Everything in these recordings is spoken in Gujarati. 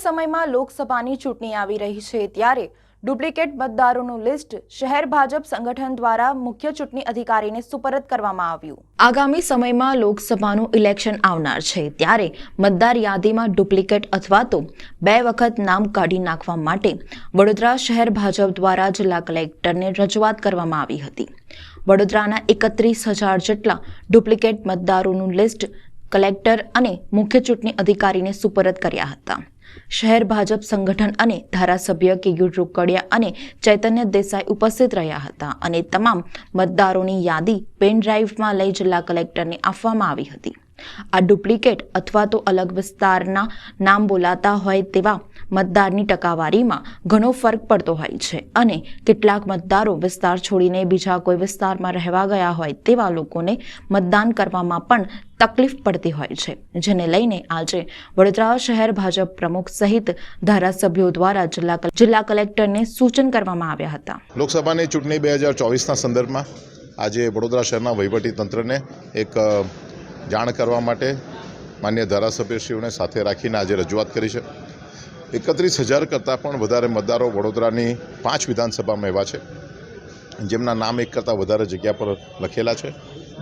સમયમાં લોકસભાની ચૂંટણી આવી રહી છે ત્યારે ડુપ્લિકેટ મતદારોનું લિસ્ટ શહેર ભાજપ સંગઠન દ્વારા મુખ્ય ચૂંટણી અધિકારીને સુપરત કરવામાં આવ્યું। આગામી સમયમાં લોકસભાનું ઇલેક્શન આવનાર છે ત્યારે મતદાર યાદીમાં ડુપ્લિકેટ અથવા તો 2 વખત નામ કાઢી નાખવા માટે વડોદરા શહેર ભાજપ દ્વારા જિલ્લા કલેક્ટરને રજૂઆત કરવામાં આવી હતી। વડોદરાના 31,000 જેટલા ડુપ્લિકેટ મતદારોનું લિસ્ટ કલેક્ટર અને મુખ્ય ચૂંટણી અધિકારીને સુપરત કર્યા હતા। શહેર ભાજપ સંગઠન અને ધારાસભ્ય કેયુર રોકડિયા અને ચૈતન્ય દેસાઈ ઉપસ્થિત રહ્યા હતા અને તમામ મતદારોની યાદી પેન ડ્રાઈવમાં લઈ જિલ્લા કલેક્ટરને આપવામાં આવી હતી। આ ડુપ્લિકેટ અથવા તો અલગ વિસ્તારના નામ બોલાતા હોય તેવા મતદારની ટકાવારીમાં ઘણો ફરક પડતો હોય છે અને કેટલાક મતદારો વિસ્તાર છોડીને બીજા કોઈ વિસ્તારમાં રહેવા ગયા હોય તેવા લોકોને મતદાન કરવામાં પણ તકલીફ પડતી હોય છે, જેને લઈને આજે વડોદરા શહેર ભાજપ પ્રમુખ સહિત ધારાસભ્યો દ્વારા જિલ્લા કલેક્ટરને સૂચન કરવામાં આવ્યા હતા। લોકસભાની ચૂંટણી 2024ના સંદર્ભમાં આજે વડોદરા શહેરના વહીવટી તંત્રને એક જાણ કરવા માટે માન્ય ધારાસભ્યશ્રીઓને સાથે રાખીને આજે રજૂઆત કરી છે। 31,000 કરતાં પણ વધારે મતદારો વડોદરાની 5 વિધાનસભામાં એવા છે જેમના નામ એક કરતાં વધારે જગ્યા પર લખેલા છે।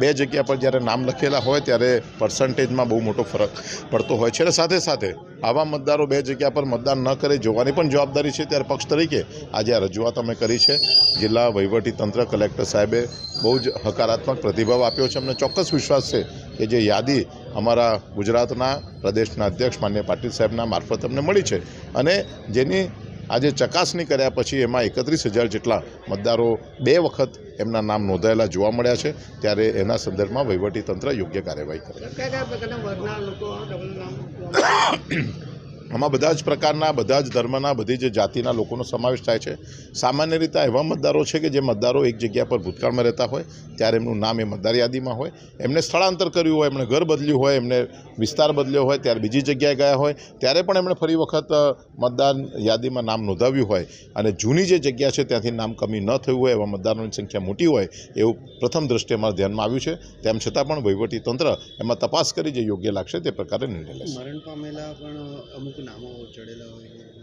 2 જગ્યા પર જ્યારે નામ લખેલા હોય ત્યારે પર્સન્ટેજમાં બહુ મોટો ફરક પડતો હોય છે અને સાથે સાથે આવા મતદારો 2 જગ્યા પર મતદાન ન કરે જોવાની પણ જવાબદારી છે। ત્યારે પક્ષ તરીકે આજે આ રજૂઆત અમે કરી છે। જિલ્લા વહીવટીતંત્ર કલેક્ટર સાહેબે બહુ જ હકારાત્મક પ્રતિભાવ આપ્યો છે। અમને ચોક્કસ વિશ્વાસ છે કે જે યાદી અમારા ગુજરાતના પ્રદેશના અધ્યક્ષ માન્ય પાટીલ સાહેબના મારફત અમને મળી છે અને જેની આજે ચકાસણી કર્યા પછી એમાં 31,000 જેટલા મતદારો 2 વખત એમના નામ નોંધાયેલા જોવા મળ્યા છે। ત્યારે એના સંદર્ભમાં વહીવટીતંત્ર યોગ્ય કાર્યવાહી કરે। આમાં બધા જ પ્રકારના, બધા જ ધર્મના, બધી જ જાતિના લોકોનો સમાવેશ થાય છે। સામાન્ય રીતે એવા મતદારો છે કે જે મતદારો એક જગ્યા પર ભૂતકાળમાં રહેતા હોય ત્યારે એમનું નામ એ મતદાર યાદીમાં હોય, એમને સ્થળાંતર કર્યું હોય, એમણે ઘર બદલ્યું હોય, એમને વિસ્તાર બદલ્યો હોય, ત્યારે બીજી જગ્યાએ ગયા હોય ત્યારે પણ એમણે ફરી વખત મતદાર યાદીમાં નામ નોંધાવ્યું હોય અને જૂની જે જગ્યા છે ત્યાંથી નામ કમી ન થયું હોય એવા મતદારોની સંખ્યા મોટી હોય એવું પ્રથમ દ્રષ્ટિએ અમારા ધ્યાનમાં આવ્યું છે। તેમ છતાં પણ વહીવટીતંત્ર એમાં તપાસ કરી જે યોગ્ય લાગશે તે પ્રકારે નિર્ણય લેશે।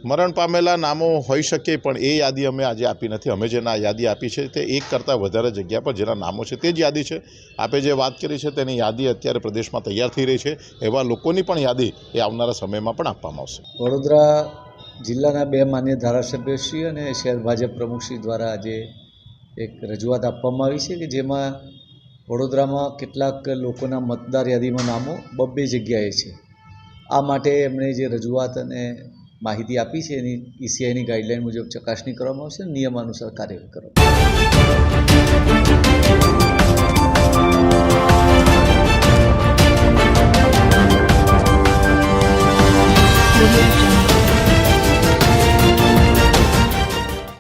મરણ પામેલા નામો હોઈ શકે પણ એ યાદી અમે આજે આપી નથી। અમે જેના યાદી આપી છે તે 1 કરતાં વધારે જગ્યા પર જેના નામો છે તે જ યાદી છે। આપે જે વાત કરી છે તેની યાદી અત્યારે પ્રદેશમાં તૈયાર થઈ રહી છે। એવા લોકોની પણ યાદી એ આવનારા સમયમાં પણ આપવામાં આવશે। વડોદરા જિલ્લાના 2 માન્ય ધારાસભ્યશ્રી અને શહેર ભાજપ પ્રમુખશ્રી દ્વારા આજે એક રજૂઆત આપવામાં આવી છે કે જેમાં વડોદરામાં કેટલાક લોકોના મતદાર યાદીમાં નામો 2 જગ્યાએ છે। આ માટે એમણે જે રજૂઆત અને માહિતી આપી છે એની ઈસીઆઈની ગાઈડલાઈન મુજબ ચકાસણી કરવામાં આવશે, નિયમાનુસાર કાર્ય કરવામાં આવશે।